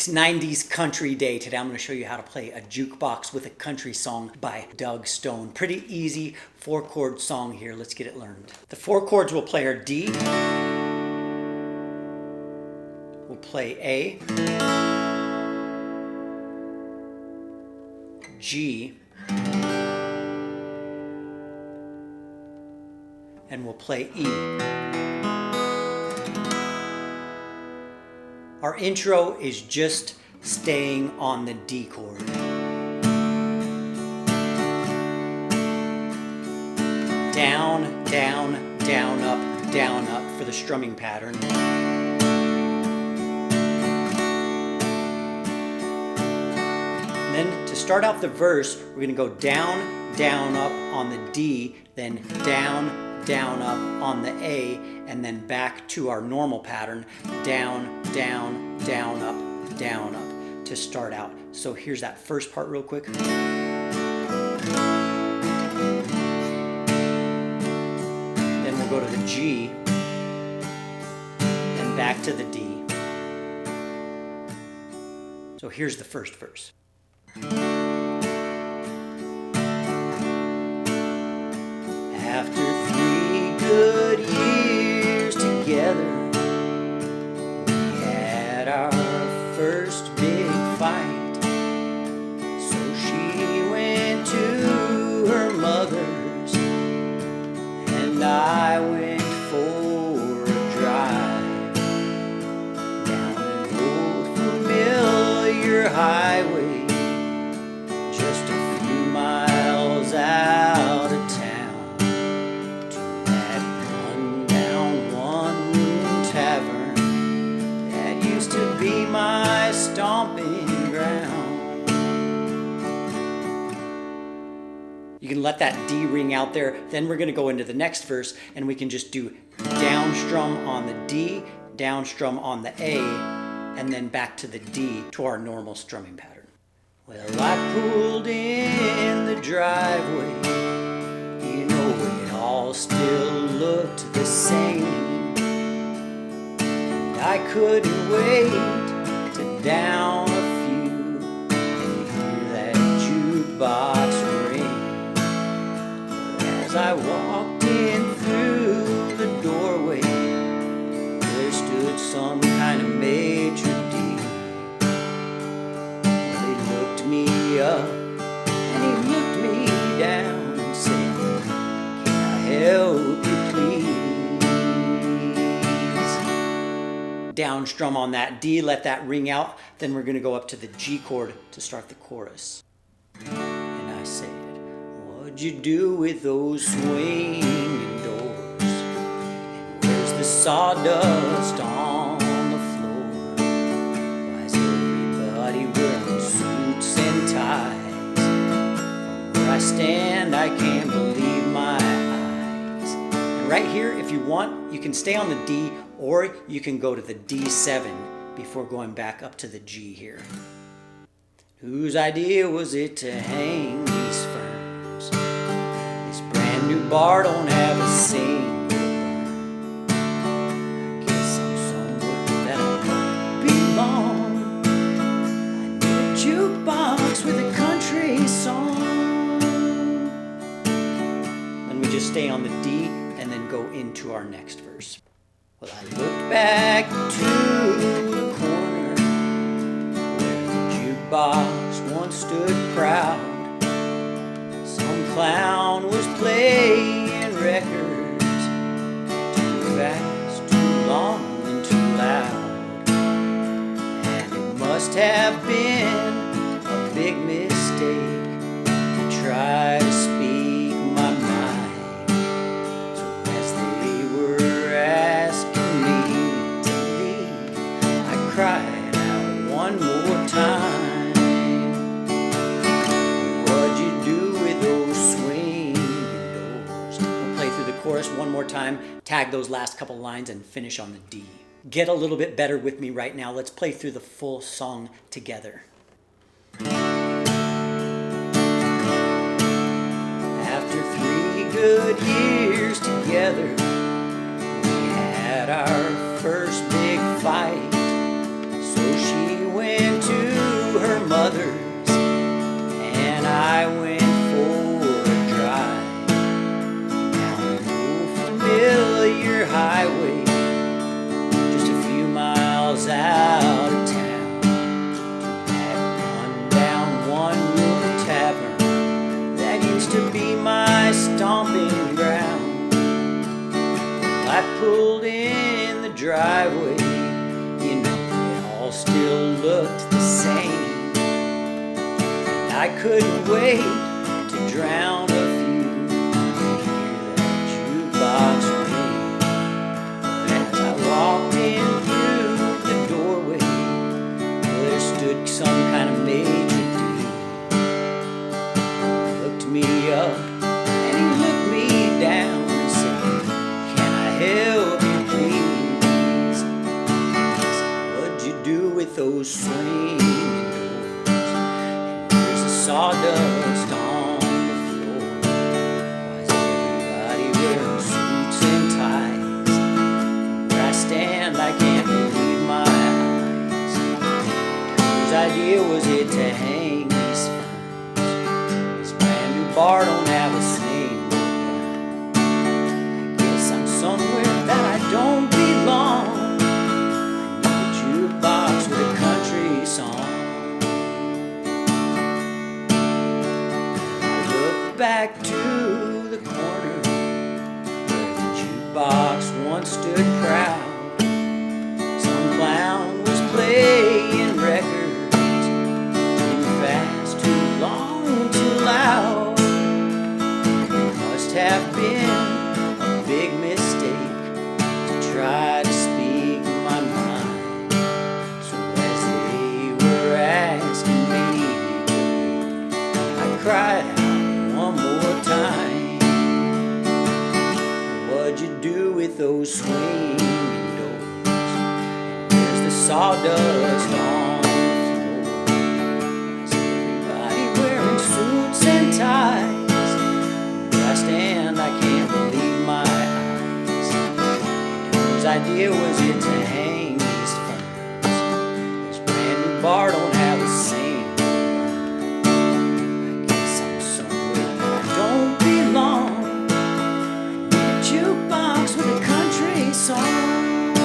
It's 90s country day. Today I'm going to show you how to play a jukebox with a country song by Doug Stone. Pretty easy 4-chord song here. Let's get it learned. The 4 chords we'll play are D, we'll play A, G, and we'll play E. Our intro is just staying on the D chord. Down, down, down, up for the strumming pattern. And then to start out the verse, we're going to go down, down, up on the D, then down, down, up on the A, and then back to our normal pattern, down, down, down, up to start out. So here's that first part real quick. Then we'll go to the G, and back to the D. So here's the first verse. After 3 good years together, we had our first big fight. So she went to her mother's, and I went for a drive down an old familiar highway, just a few miles out of town. Be my stomping ground. You can let that D ring out there. Then we're going to go into the next verse, and we can just do down strum on the D, down strum on the A, and then back to the D to our normal strumming pattern. Well, I pulled in the driveway, you know, it all still looked the same. I couldn't wait to down a few and hear that jukebox ring. As I walked in through the doorway, there stood some kind of maitre d'. He looked me up and he looked me down and said, "Can I help you, please?" Down strum on that D, let that ring out. Then we're going to go up to the G chord to start the chorus. And I said, "What'd you do with those swinging doors? And where's the sawdust on the floor? Why is everybody wearing suits and ties? From where I stand, I can't believe my eyes." And right here, if you want, you can stay on the D, or you can go to the D7 before going back up to the G here. Whose idea was it to hang these ferns? This brand new bar don't have a single burn. I guess I'm somewhere that I belong. I need a jukebox with a country song. And we just stay on the D and then go into our next verse. Well, I looked back to the corner where the jukebox once stood proud. Some clown was playing records, too fast, too long, and too loud. And it must have been a big mistake to try to speak my mind. So as they were asking me to leave, I cried out one more time. What'd you do with those swinging doors? We'll play through the chorus one more time, tag those last couple lines, and finish on the D. Get a little bit better with me right now. Let's play through the full song together. After 3 good years together, we had our first big fight. So she went looked the same. And I couldn't wait to drown a few to hear that jukebox ring. But as I walked in through the doorway, there stood some kind of major D. He looked me up and he looked me down and said, "Can I help you please?" I said, "What'd you do with those swinging doors? And there's the sawdust on the floor. Why is everybody wearing suits and ties? From where I stand, I can't believe my eyes. Whose idea was it to hang these ferns? This brand new bar don't have a single burn. I guess I'm somewhere that I don't belong. I need a jukebox with a country song." I look back to the corner where the jukebox once stood proud. Some clown was playing records, too fast, too long, too loud. It must have been a big mistake to try to speak my mind. So as they were asking me to leave, I cried out one more time. "What'd you do with those swinging doors? And there's the sawdust on the floor. Why is everybody wearing suits and ties? Where I stand, I can't believe my eyes. And whose idea was it to hang these ferns? This brand new bar don't have a single burn. I guess I'm somewhere that I don't belong. I need a jukebox with a country song.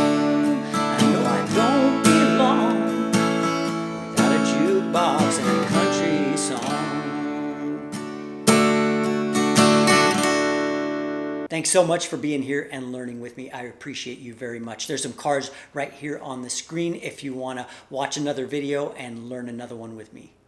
I know I don't belong without a jukebox and a country song." Thanks so much for being here and learning with me. I appreciate you very much. There's some cards right here on the screen if you want to watch another video and learn another one with me.